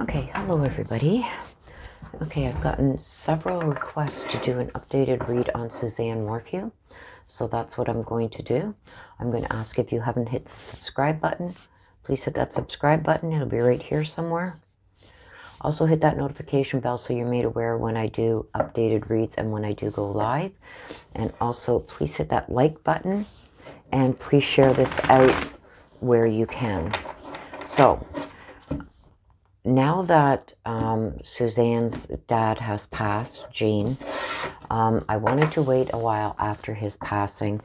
Okay, hello everybody. Okay, I've gotten several requests to do an updated read on Suzanne Morphew, so that's what I'm going to do. I'm going to ask if you haven't hit the subscribe button, please hit that subscribe button. It'll be right here somewhere. Also hit that notification bell so you're made aware when I do updated reads and when I do go live. And also please hit that like button and please share this out where you can. So now that Suzanne's dad has passed, Gene, I wanted to wait a while after his passing,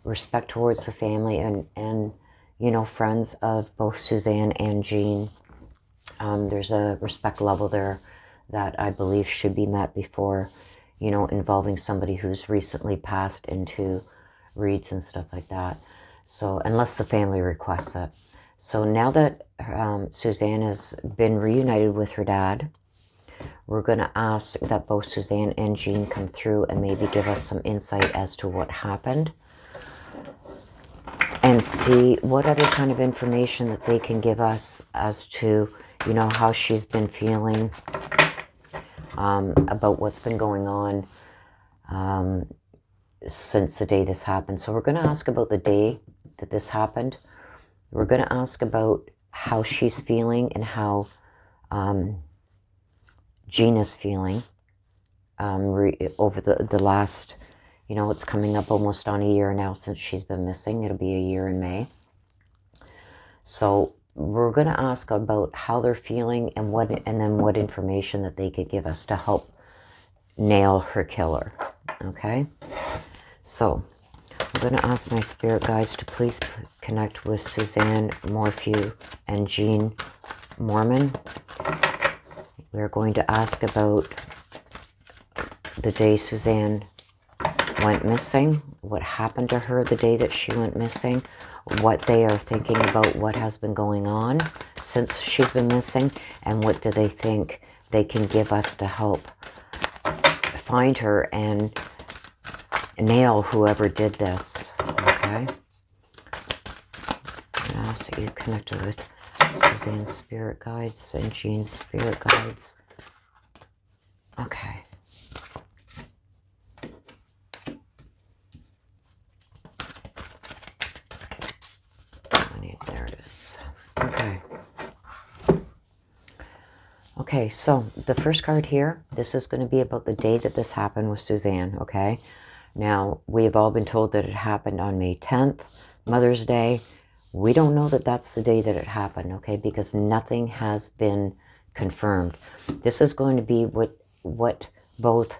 respect towards the family and you know, friends of both Suzanne and Gene. There's a respect level there that I believe should be met before, you know, involving somebody who's recently passed into reads and stuff like that. So unless the family requests it. So now that Suzanne has been reunited with her dad, we're going to ask that both Suzanne and Gene come through and maybe give us some insight as to what happened and see what other kind of information that they can give us as to, you know, how she's been feeling, about what's been going on since the day this happened. So we're going to ask about the day that this happened. We're going to ask about how she's feeling and how Gina's feeling over the last, you know, it's coming up almost on a year now since she's been missing. It'll be a year in May. So we're going to ask about how they're feeling and then what information that they could give us to help nail her killer. Okay? So I'm going to ask my spirit guides to please connect with Suzanne Morphew and Gene Mormon. We're going to ask about the day Suzanne went missing, what happened to her the day that she went missing, what they are thinking about what has been going on since she's been missing, and what do they think they can give us to help find her and nail whoever did this. Okay? I ask that you connected with Suzanne's spirit guides and Jean's spirit guides. Okay. There it is. Okay. Okay, so the first card here, this is going to be about the day that this happened with Suzanne, okay? Now, we have all been told that it happened on May 10th, Mother's Day. We don't know that that's the day that it happened, okay? Because nothing has been confirmed. This is going to be what both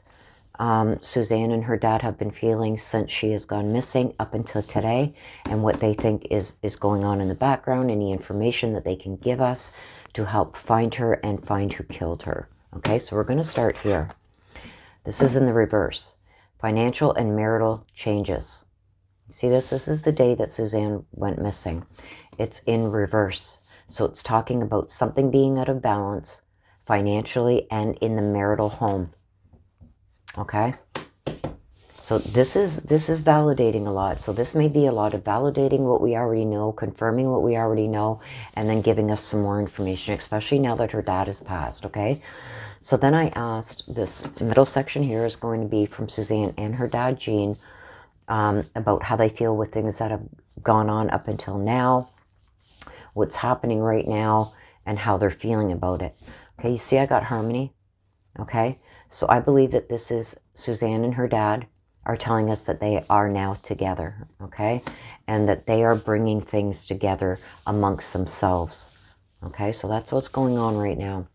Suzanne and her dad have been feeling since she has gone missing up until today, and what they think is going on in the background, any information that they can give us to help find her and find who killed her. Okay, so we're going to start here. This is in the reverse. Financial and marital changes. See this? This is the day that Suzanne went missing. It's in reverse. So it's talking about something being out of balance financially and in the marital home. Okay? So this is validating a lot. So this may be a lot of validating what we already know, confirming what we already know, and then giving us some more information, especially now that her dad has passed, okay? So then I asked, this middle section here is going to be from Suzanne and her dad, Gene, about how they feel with things that have gone on up until now, what's happening right now, and how they're feeling about it. Okay, you see I got harmony, okay? So I believe that this is Suzanne and her dad are telling us that they are now together, okay? And that they are bringing things together amongst themselves, okay? So that's what's going on right now.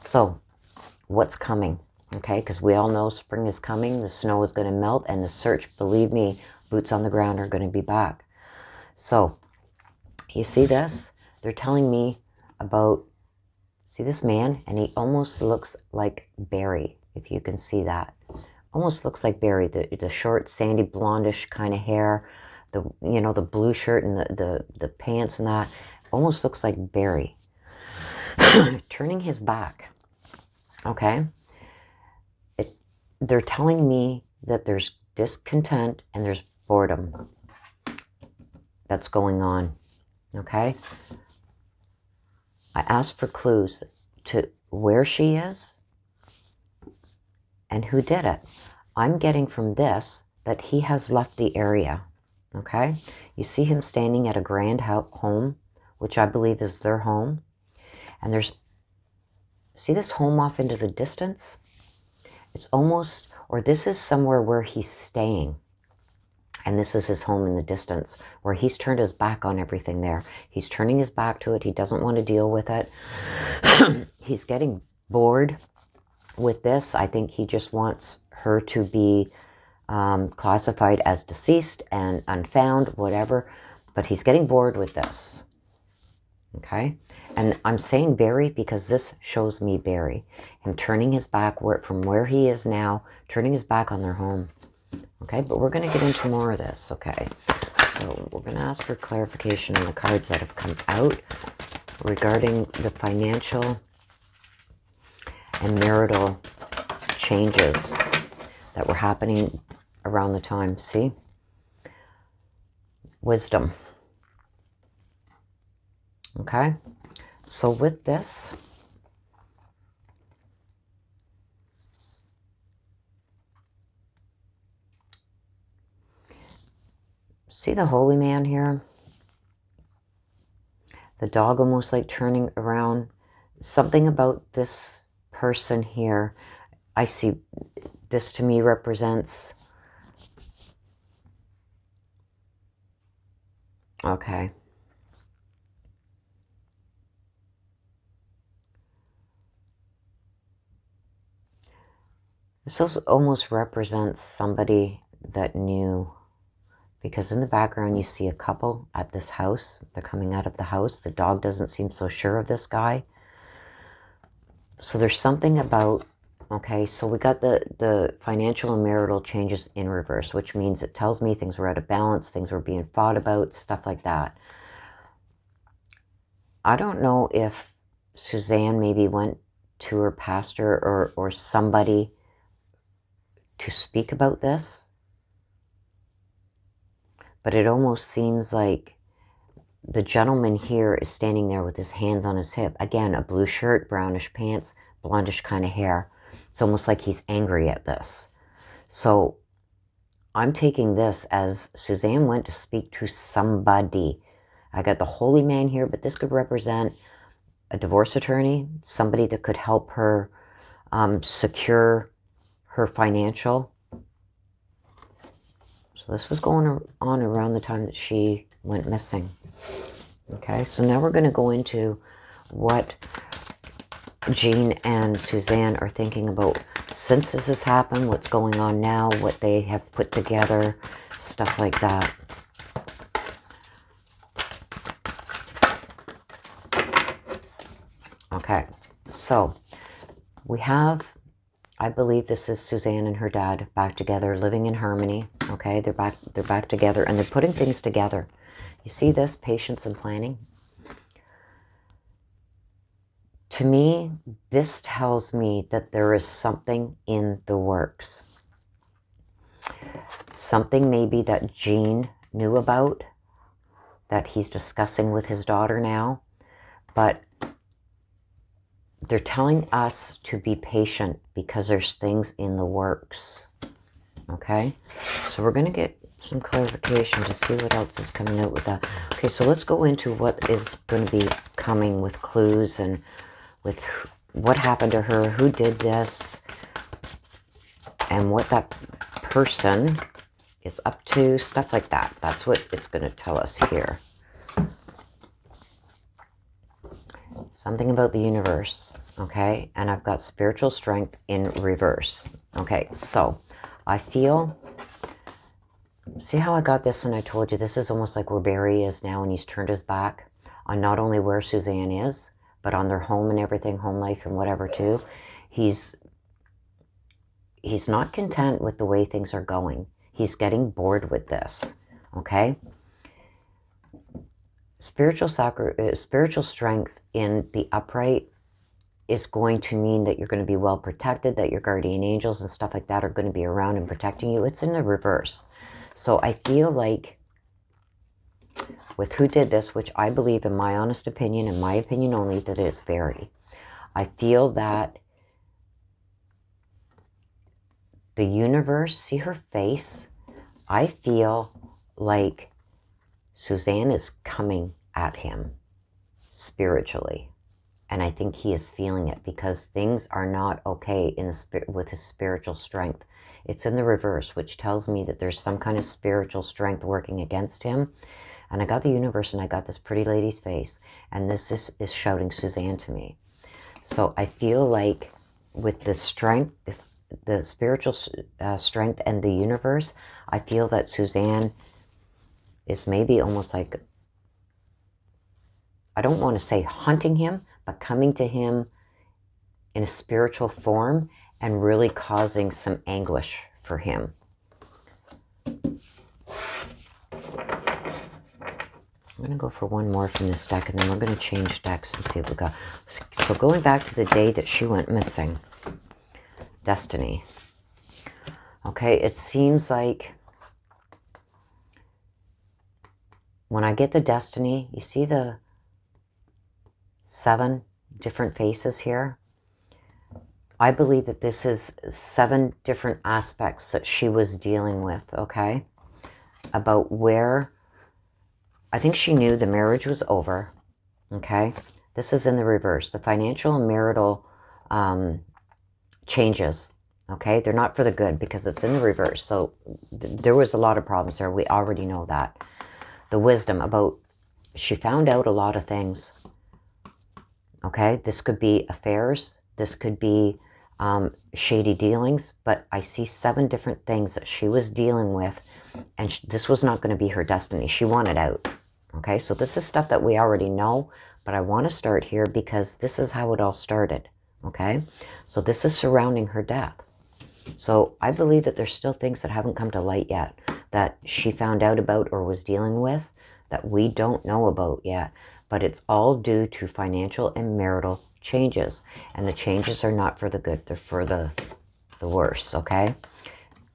So what's coming, okay? Because we all know spring is coming, the snow is going to melt, and the search, believe me, boots on the ground are going to be back. So you see this? They're telling me about, see this man? And he almost looks like Barry, if you can see that. Almost looks like Barry, the short, sandy, blondish kind of hair, the, you know, the blue shirt and the pants and that. Almost looks like Barry. Turning his back. Okay? They're telling me that there's discontent and there's boredom that's going on. Okay? I asked for clues to where she is and who did it. I'm getting from this that he has left the area, okay? You see him standing at a grand home, which I believe is their home. And there's, see this home off into the distance? It's almost, or this is somewhere where he's staying. And this is his home in the distance, where he's turned his back on everything there. He's turning his back to it. He doesn't want to deal with it. He's getting bored with this. I think he just wants her to be classified as deceased and unfound, whatever. But he's getting bored with this. Okay? And I'm saying Barry because this shows me Barry. Him turning his back from where he is now, turning his back on their home. Okay? But we're going to get into more of this. Okay? So we're going to ask for clarification on the cards that have come out regarding the financial and marital changes that were happening around the time. See? Wisdom. Okay? So with this, see the holy man here? The dog almost like turning around. Something about this person here, I see this to me represents, okay. This also almost represents somebody that knew, because in the background you see a couple at this house. They're coming out of the house. The dog doesn't seem so sure of this guy. So there's something about, okay, so we got the financial and marital changes in reverse, which means it tells me things were out of balance, things were being fought about, stuff like that. I don't know if Suzanne maybe went to her pastor or somebody to speak about this, but it almost seems like the gentleman here is standing there with his hands on his hip. Again, a blue shirt, brownish pants, blondish kind of hair. It's almost like he's angry at this. So I'm taking this as Suzanne went to speak to somebody. I got the holy man here, but this could represent a divorce attorney, somebody that could help her secure her financial. So this was going on around the time that she went missing. Okay, so now we're going to go into what Jean and Suzanne are thinking about since this has happened, what's going on now, what they have put together, stuff like that. Okay, so we have, I believe this is Suzanne and her dad back together, living in harmony. Okay, they're back together, and they're putting things together. You see this? Patience and planning. To me, this tells me that there is something in the works. Something maybe that Jean knew about, that he's discussing with his daughter now. But they're telling us to be patient because there's things in the works. Okay? So we're going to get some clarification to see what else is coming out with that. Okay, so let's go into what is going to be coming with clues and with what happened to her, who did this, and what that person is up to, stuff like that. That's what it's going to tell us here. Something about the universe, okay? And I've got spiritual strength in reverse. Okay, so I feel, see how I got this and I told you this is almost like where Barry is now, and he's turned his back on not only where Suzanne is, but on their home and everything, home life and whatever too. He's not content with the way things are going. He's getting bored with this, okay? Spiritual strength in the upright is going to mean that you're going to be well protected, that your guardian angels and stuff like that are going to be around and protecting you. It's in the reverse. So I feel like with who did this, which I believe in my honest opinion, in my opinion only, that it's Barry. I feel that the universe, see her face? I feel like Suzanne is coming at him spiritually. And I think he is feeling it because things are not okay with his spiritual strength. It's in the reverse, which tells me that there's some kind of spiritual strength working against him. And I got the universe and I got this pretty lady's face. And this is shouting Suzanne to me. So I feel like with the strength, the spiritual strength and the universe, I feel that Suzanne is maybe almost like, I don't want to say hunting him, but coming to him in a spiritual form and really causing some anguish for him. I'm going to go for one more from this deck, and then we're going to change decks and see what we got. So going back to the day that she went missing. Destiny. Okay, it seems like when I get the destiny, you see the 7 different faces here? I believe that this is 7 different aspects that she was dealing with, okay? About where, I think she knew the marriage was over, okay? This is in the reverse. The financial and marital changes, okay? They're not for the good because it's in the reverse. So there was a lot of problems there. We already know that. The wisdom about, she found out a lot of things, okay? This could be affairs. This could be shady dealings, but I see 7 different things that she was dealing with, and this was not going to be her destiny. She wanted out, okay? So this is stuff that we already know, but I want to start here because this is how it all started, okay? So this is surrounding her death. So I believe that there's still things that haven't come to light yet that she found out about or was dealing with that we don't know about yet, but it's all due to financial and marital changes, and the changes are not for the good, they're for the worse, okay?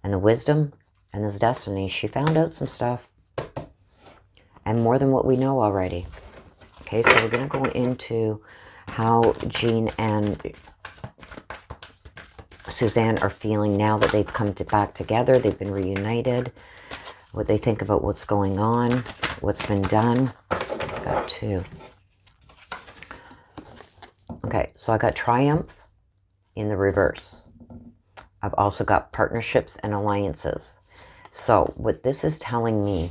And the wisdom and this destiny, she found out some stuff, and more than what we know already. Okay, so we're going to go into how Jean and Suzanne are feeling now that they've come back together, they've been reunited, what they think about what's going on, what's been done. Got 2. Okay, so I got triumph in the reverse. I've also got partnerships and alliances. So what this is telling me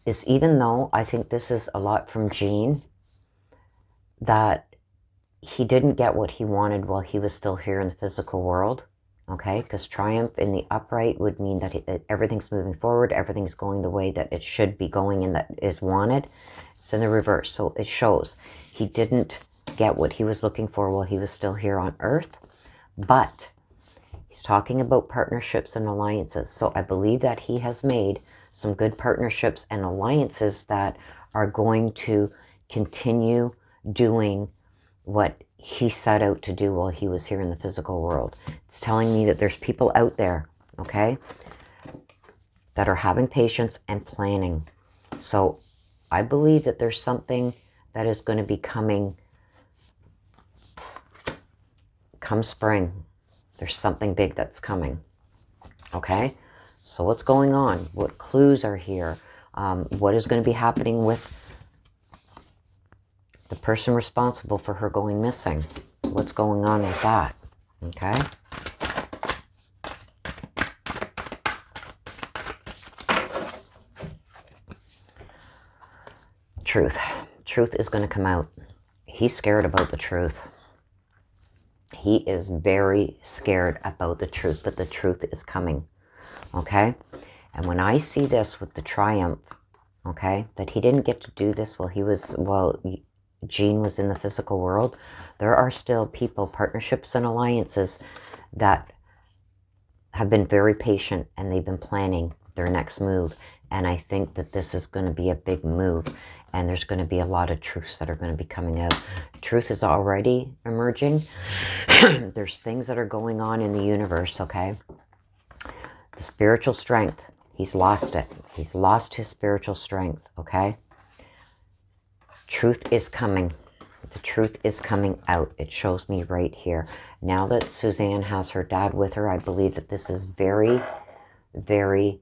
is, even though I think this is a lot from Jean, that he didn't get what he wanted while he was still here in the physical world, okay? Because triumph in the upright would mean that everything's moving forward, everything's going the way that it should be going and that is wanted. It's in the reverse, so it shows he didn't get what he was looking for while he was still here on Earth, but he's talking about partnerships and alliances. So I believe that he has made some good partnerships and alliances that are going to continue doing what he set out to do while he was here in the physical world. It's telling me that there's people out there, okay, that are having patience and planning. So I believe that there's something that is going to be coming come spring. There's something big that's coming, okay? So what's going on? What clues are here? What is going to be happening with the person responsible for her going missing? What's going on with that? Okay. Truth. Truth is going to come out. He's scared about the truth. He is very scared about the truth, but the truth is coming. Okay. And when I see this with the triumph, okay, that he didn't get to do this while Jean was in the physical world, there are still people, partnerships and alliances that have been very patient, and they've been planning their next move. And I think that this is going to be a big move, and there's going to be a lot of truths that are going to be coming out. Truth is already emerging. There's things that are going on in the universe, okay? The spiritual strength, he's lost it. He's lost his spiritual strength, okay? Truth is coming, The truth is coming out. It shows me right here. Now that Suzanne has her dad with her, I believe that this is very, very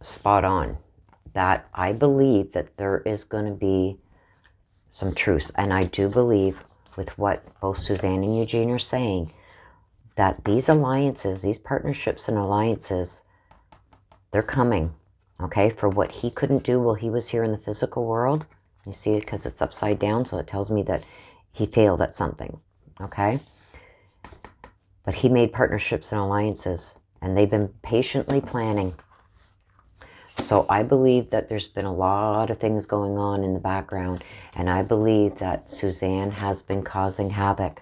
spot on. That I believe that there is going to be some truth. And I do believe with what both Suzanne and Eugene are saying, that these alliances, these partnerships and alliances, they're coming, okay? For what he couldn't do while he was here in the physical world. You see it because it's upside down, so it tells me that he failed at something, okay? But he made partnerships and alliances, and they've been patiently planning. So I believe that there's been a lot of things going on in the background, and I believe that Suzanne has been causing havoc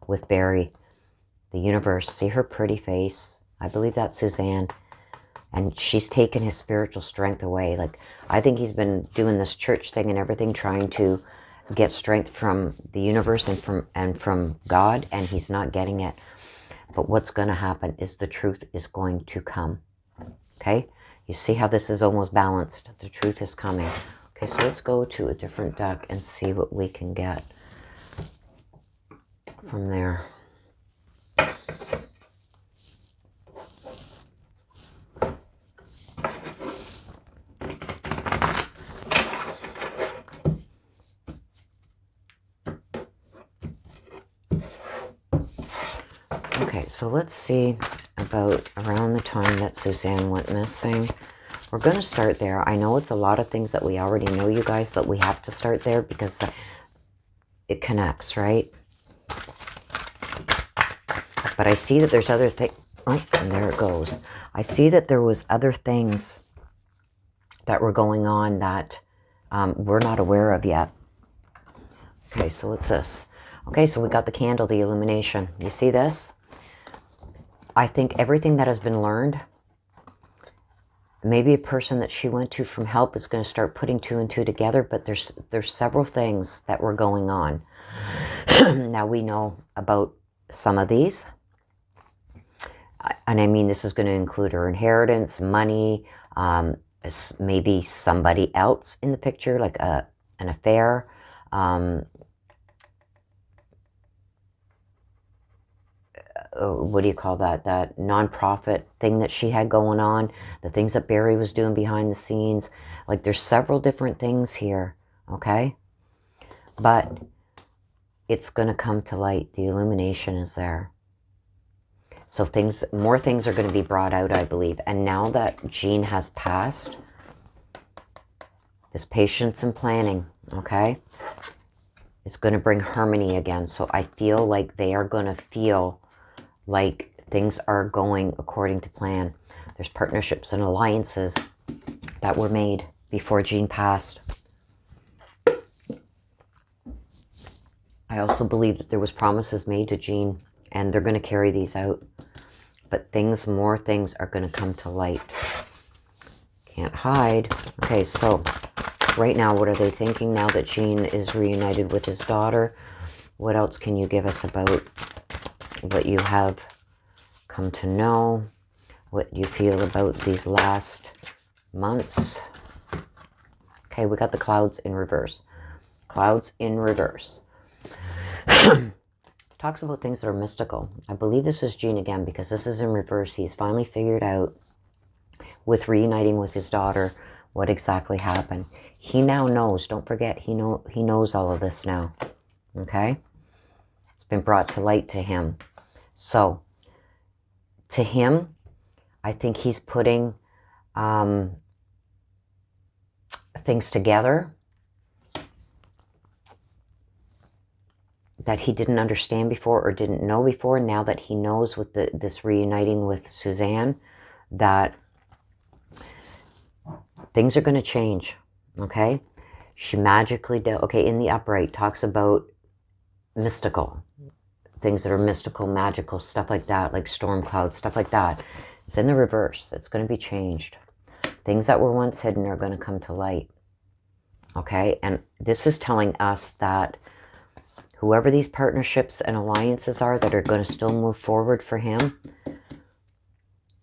with Barry. The universe, see her pretty face? I believe that's Suzanne. And she's taken his spiritual strength away. Like, I think he's been doing this church thing and everything, trying to get strength from the universe and from God, and he's not getting it. But what's going to happen is the truth is going to come. Okay? You see how this is almost balanced? The truth is coming. Okay, so let's go to a different deck and see what we can get from there. Okay, so let's see about around the time that Suzanne went missing. We're going to start there. I know it's a lot of things that we already know, you guys, but we have to start there because it connects, right? But I see that there's other things. Oh, and there it goes. I see that there was other things that were going on that we're not aware of yet. Okay, so what's this? Okay, so we got the candle, the illumination. You see this? I think everything that has been learned, maybe a person that she went to from help is going to start putting two and two together, but there's several things that were going on. Now we know about some of these. And I mean, this is going to include her inheritance, money, maybe somebody else in the picture, like an affair. What do you call that? That non-profit thing that she had going on, the things that Barry was doing behind the scenes. Like, there's several different things here, okay? But it's going to come to light. The illumination is there. So more things are going to be brought out, I believe. And now that Jean has passed, this patience and planning, okay, is going to bring harmony again. So I feel like they are going to feel like things are going according to plan. There's partnerships and alliances that were made before Jean passed. I also believe that there was promises made to Jean, and they're going to carry these out. But more things are going to come to light. Can't hide. Okay, so right now, what are they thinking now that Jean is reunited with his daughter? What else can you give us about what you have come to know, what you feel about these last months? Okay, we got the clouds in reverse. Clouds in reverse. Talks about things that are mystical. I believe this is Jean again because this is in reverse. He's finally figured out, with reuniting with his daughter, what exactly happened. He now knows. Don't forget, he knows all of this now. Okay? It's been brought to light to him. So, to him, I think he's putting things together that he didn't understand before or didn't know before. Now that he knows with this reuniting with Suzanne, that things are going to change, okay? She magically, okay, in the upright, talks about mystical, things that are mystical, magical, stuff like that, like storm clouds, stuff like that. It's in the reverse. It's going to be changed. Things that were once hidden are going to come to light, okay? And this is telling us that whoever these partnerships and alliances are that are going to still move forward for him,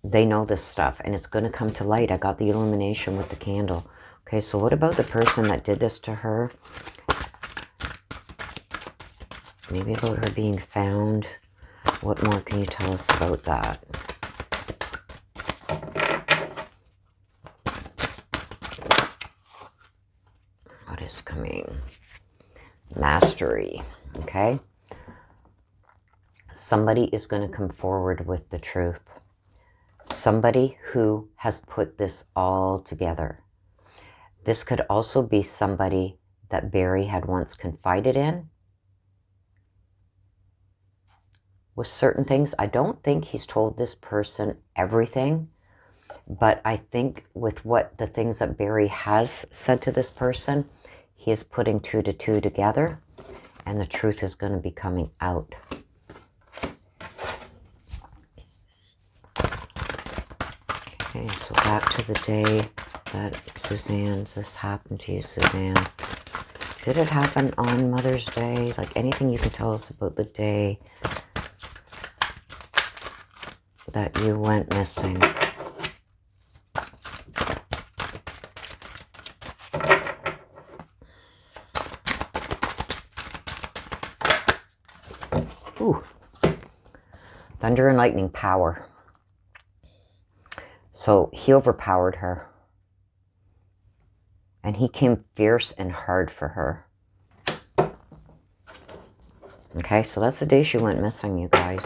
they know this stuff, and it's going to come to light. I got the illumination with the candle. Okay, so what about the person that did this to her? Maybe about her being found. What more can you tell us about that? What is coming? Mastery. Okay. Somebody is going to come forward with the truth. Somebody who has put this all together. This could also be somebody that Barry had once confided in with certain things. I don't think he's told this person everything, but I think with what the things that Barry has said to this person, he is putting 2 to 2 together, and the truth is going to be coming out. Okay, so back to the day that Suzanne, this happened to you, Suzanne. Did it happen on Mother's Day? Like anything you can tell us about the day that you went missing? Ooh. Thunder and lightning power. So he overpowered her. And he came fierce and hard for her. Okay, so that's the day she went missing, you guys.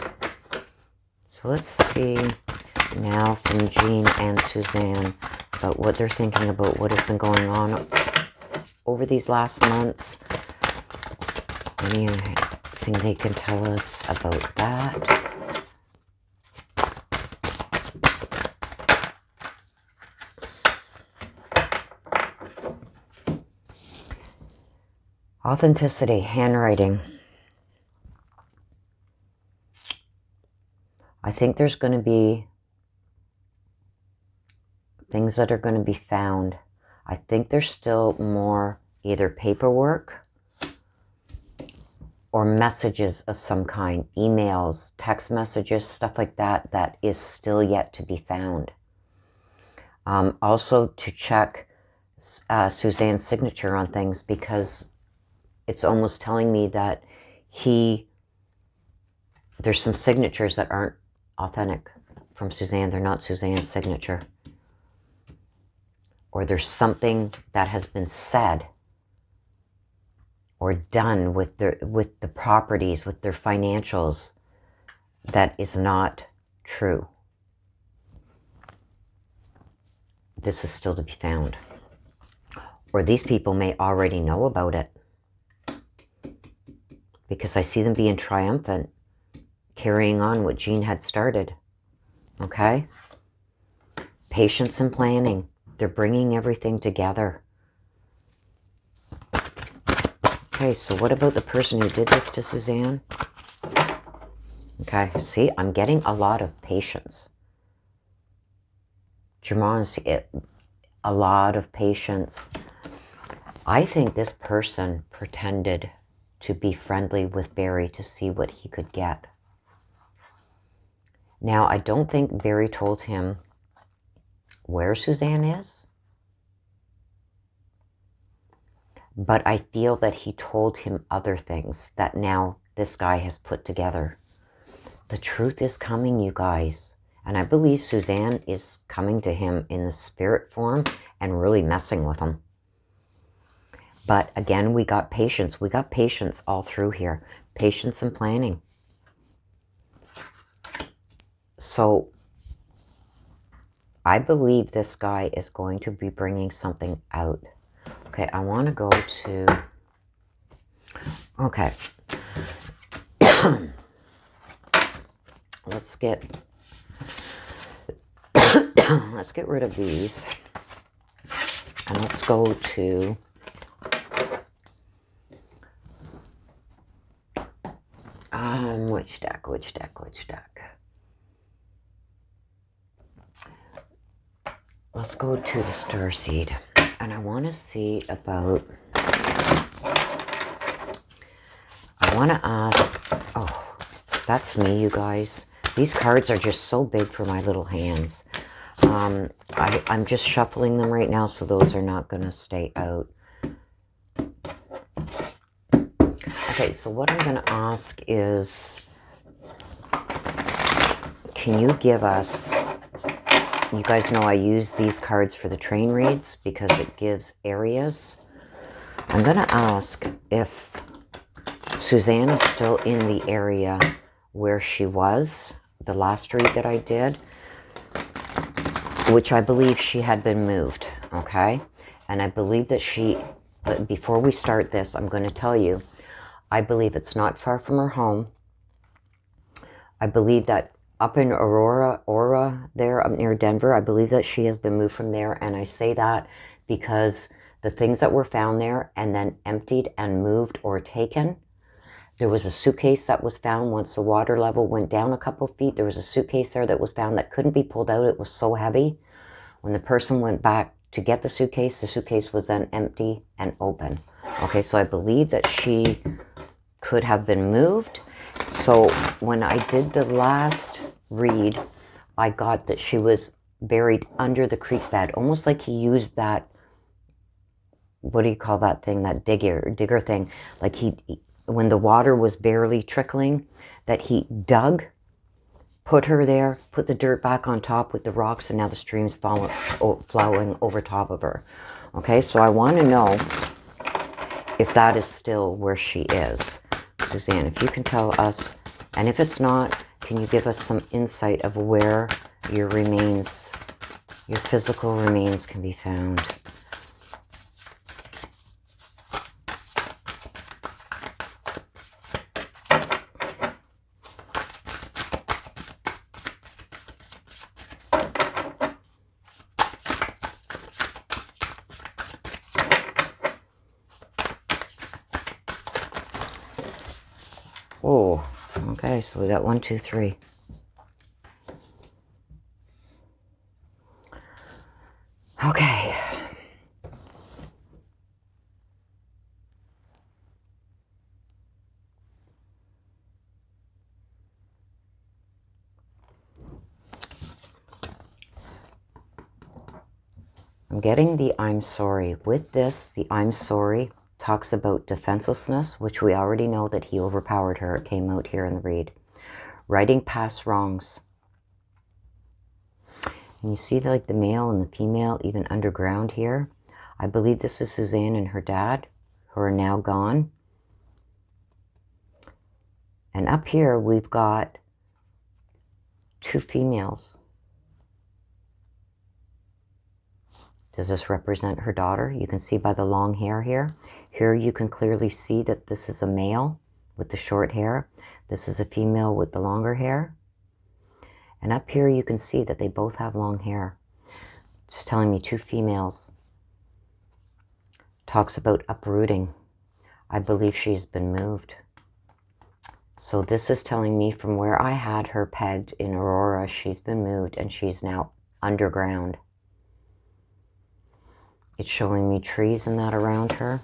So let's see now from Jean and Suzanne about what they're thinking about what has been going on over these last months. Anything they can tell us about that? Authenticity, handwriting. I think there's going to be things that are going to be found. I think there's still more either paperwork or messages of some kind, emails, text messages, stuff like that, that is still yet to be found. Also to check Suzanne's signature on things, because it's almost telling me that there's some signatures that aren't authentic from Suzanne. They're not Suzanne's signature. Or there's something that has been said or done with the properties, with their financials, that is not true. This is still to be found. Or these people may already know about it, because I see them being triumphant, carrying on what Jean had started. Okay? Patience and planning. They're bringing everything together. Okay, so what about the person who did this to Suzanne? Okay, see, I'm getting a lot of patience. German, see it, a lot of patience. I think this person pretended to be friendly with Barry to see what he could get. Now, I don't think Barry told him where Suzanne is, but I feel that he told him other things that now this guy has put together. The truth is coming, you guys. And I believe Suzanne is coming to him in the spirit form and really messing with him. But again, we got patience. We got patience all through here. Patience and planning. So I believe this guy is going to be bringing something out. Okay, I want to go to... Okay. Let's get... let's get rid of these. And let's go to... which deck? Let's go to the star seed. And I want to see about... I want to ask... Oh, that's me, you guys. These cards are just so big for my little hands. I'm just shuffling them right now, so those are not going to stay out. Okay, so what I'm going to ask is, can you give us, you guys know I use these cards for the train reads because it gives areas. I'm going to ask if Suzanne is still in the area where she was the last read that I did, which I believe she had been moved, okay? And I believe that but before we start this, I'm going to tell you, I believe it's not far from her home. I believe that up in Aura there, up near Denver, I believe that she has been moved from there. And I say that because the things that were found there and then emptied and moved or taken, there was a suitcase that was found once the water level went down a couple feet. There was a suitcase there that was found that couldn't be pulled out. It was so heavy. When the person went back to get the suitcase was then empty and open. Okay, so I believe that she could have been moved. So when I did the last read, I got that she was buried under the creek bed, almost like he used that, what do you call that thing, that digger thing, like when the water was barely trickling, that he dug, put her there, put the dirt back on top with the rocks, and now the stream's flowing over top of her. Okay, so I want to know if that is still where she is. Suzanne, if you can tell us, and if it's not, can you give us some insight of where your remains, your physical remains can be found? Oh, okay, so we got 1, 2, 3. Okay. I'm getting the I'm sorry. With this, the I'm sorry talks about defenselessness, which we already know that he overpowered her. It came out here in the read. Righting past wrongs. And you see like the male and the female even underground here. I believe this is Suzanne and her dad, who are now gone. And up here we've got 2 females. Does this represent her daughter? You can see by the long hair here. Here you can clearly see that this is a male with the short hair. This is a female with the longer hair. And up here you can see that they both have long hair. It's telling me 2 females. Talks about uprooting. I believe she's been moved. So this is telling me from where I had her pegged in Aurora, she's been moved and she's now underground. It's showing me trees and that around her.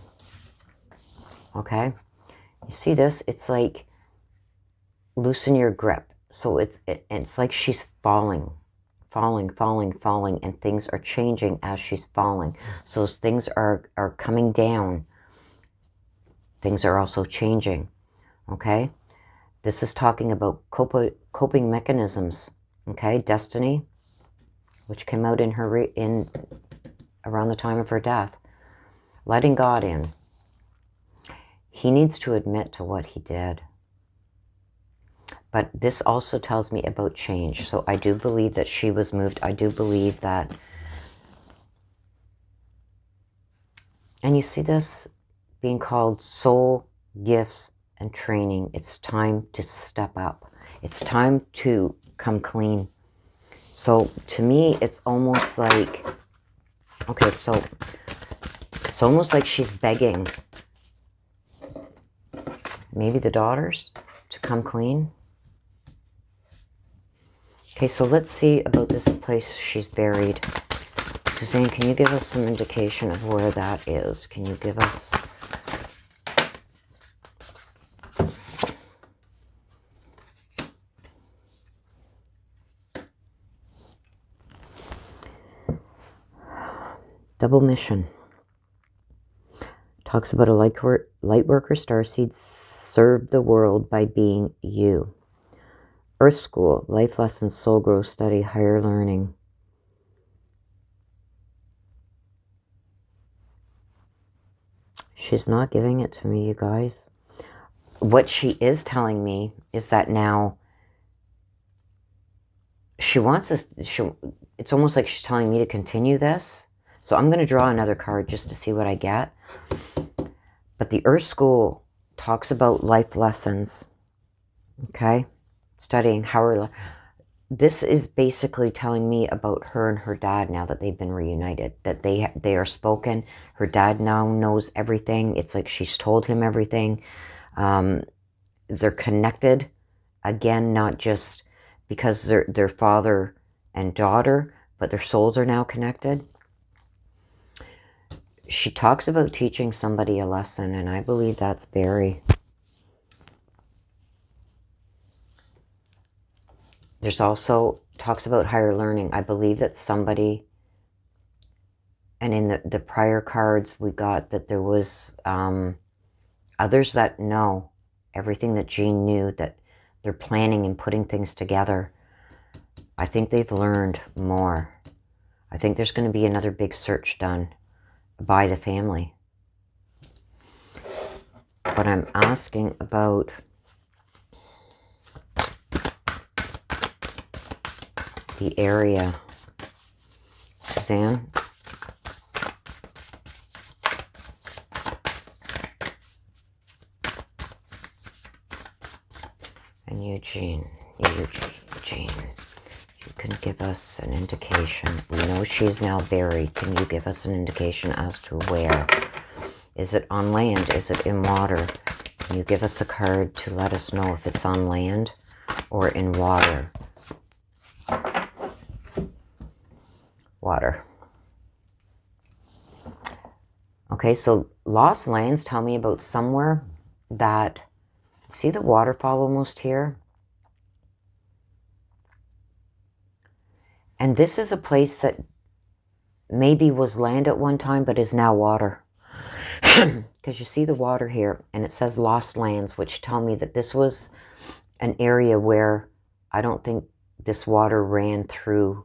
Okay. You see this? It's like loosen your grip. So it's like she's falling, and things are changing as she's falling. So as things are coming down, things are also changing. Okay. This is talking about coping mechanisms. Okay. Destiny, which came out in her around the time of her death. Letting God in. He needs to admit to what he did. But this also tells me about change. So I do believe that she was moved. I do believe that. And you see this being called soul, gifts, and training. It's time to step up. It's time to come clean. So to me, it's almost like, okay, so it's almost like she's begging maybe the daughters to come clean. Okay, so let's see about this place she's buried. Suzanne, can you give us some indication of where that is? Can you give us... Double mission. Talks about a light worker starseed serve the world by being you. Earth School, life lessons, soul growth, study, higher learning. She's not giving it to me, you guys. What she is telling me is that now she wants us, it's almost like she's telling me to continue this. So I'm going to draw another card just to see what I get. But the Earth School talks about life lessons. Okay? Studying how this is basically telling me about her and her dad now that they've been reunited. That they are spoken. Her dad now knows everything. It's like she's told him everything. They're connected. Again, not just because they're father and daughter, but their souls are now connected. She talks about teaching somebody a lesson, and I believe that's Barry. There's also talks about higher learning. I believe that somebody, and in the prior cards we got that there was others that know everything that Jean knew, that they're planning and putting things together. I think they've learned more. I think there's going to be another big search done by the family. But I'm asking about the area. Suzanne? And Eugene, you can give us an indication. We know she is now buried. Can you give us an indication as to where? Is it on land? Is it in water? Can you give us a card to let us know if it's on land or in water? Water. Okay, so lost lands tell me about somewhere that, see the waterfall almost here? And this is a place that maybe was land at one time, but is now water. Because you see the water here, and it says lost lands, which tell me that this was an area where I don't think this water ran through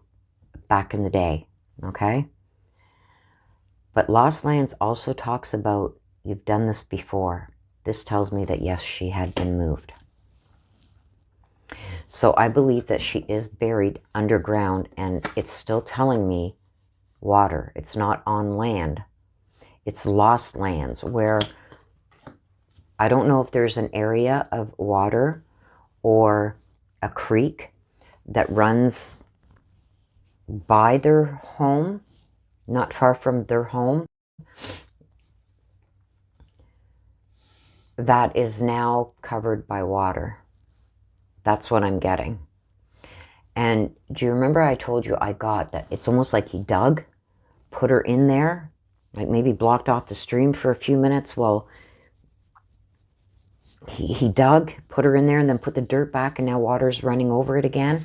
back in the day, okay? But lost lands also talks about, you've done this before. This tells me that, yes, she had been moved. So I believe that she is buried underground, and it's still telling me water. It's not on land. It's lost lands where I don't know if there's an area of water or a creek that runs by their home, not far from their home, that is now covered by water. That's what I'm getting. And do you remember I told you I got that it's almost like he dug, put her in there, like maybe blocked off the stream for a few minutes while he dug, put her in there, and then put the dirt back, and now water's running over it again.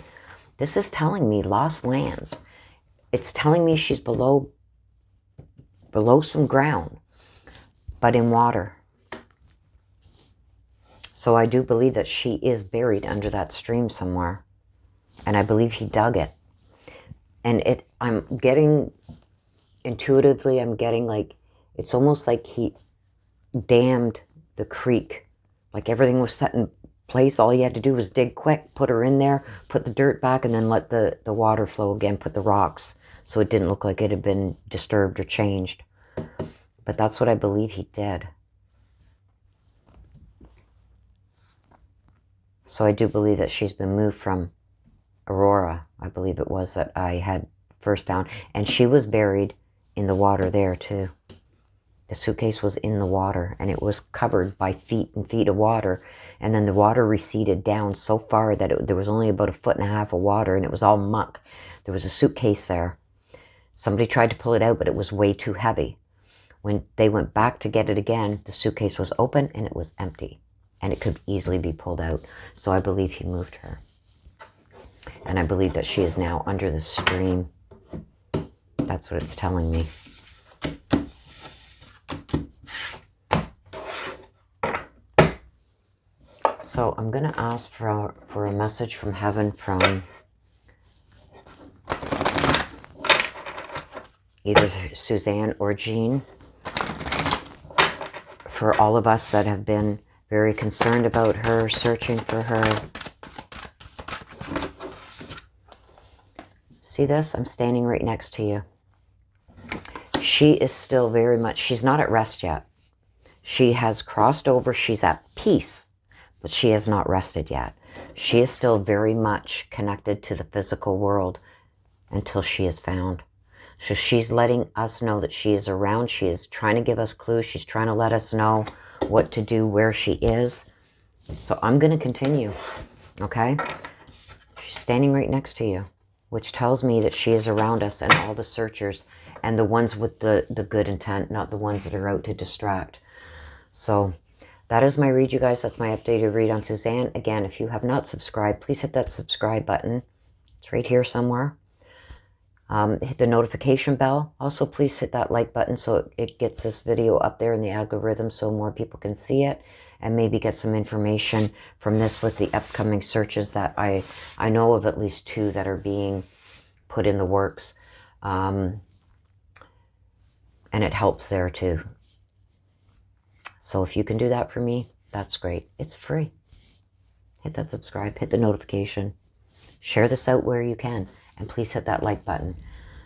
This is telling me lost lands. It's telling me she's below some ground, but in water. So I do believe that she is buried under that stream somewhere. And I believe he dug it. And I'm getting, intuitively, I'm getting like, it's almost like he dammed the creek. Like everything was set in place. All he had to do was dig quick, put her in there, put the dirt back, and then let the water flow again, put the rocks, so it didn't look like it had been disturbed or changed. But that's what I believe he did. So I do believe that she's been moved from Aurora, I believe it was, that I had first found. And she was buried in the water there too. The suitcase was in the water, and it was covered by feet and feet of water. And then the water receded down so far that there was only about 1.5 feet of water, and it was all muck. There was a suitcase there. Somebody tried to pull it out, but it was way too heavy. When they went back to get it again, the suitcase was open and it was empty. And it could easily be pulled out. So I believe he moved her. And I believe that she is now under the stream. That's what it's telling me. So I'm going to ask for a message from heaven from either Suzanne or Jean, for all of us that have been very concerned about her, searching for her. See this? I'm standing right next to you. She is still very much, she's not at rest yet. She has crossed over, she's at peace, but she has not rested yet. She is still very much connected to the physical world until she is found. So she's letting us know that she is around. She is trying to give us clues. She's trying to let us know what to do, where she is. So I'm going to continue, okay? She's standing right next to you, which tells me that she is around us and all the searchers and the ones with the good intent, not the ones that are out to distract. So that is my read, you guys. That's my updated read on Suzanne. Again, if you have not subscribed, please hit that subscribe button. It's right here somewhere. Hit the notification bell. Also, please hit that like button so it gets this video up there in the algorithm so more people can see it and maybe get some information from this with the upcoming searches that I know of at least 2 that are being put in the works. And it helps there too. So if you can do that for me, that's great. It's free. Hit that subscribe, hit the notification. Share this out where you can. And please hit that like button.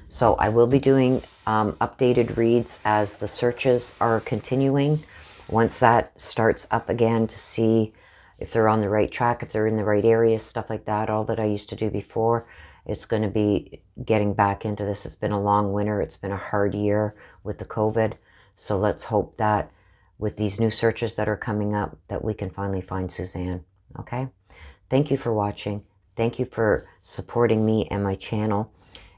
So I will be doing updated reads as the searches are continuing. Once that starts up again to see if they're on the right track, if they're in the right area, stuff like that, all that I used to do before, it's going to be getting back into this. It's been a long winter. It's been a hard year with the COVID. So let's hope that with these new searches that are coming up that we can finally find Suzanne. Okay? Thank you for watching. Thank you for supporting me and my channel.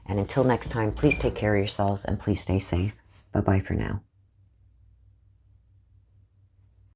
And until next time, please take care of yourselves and please stay safe. Bye-bye for now.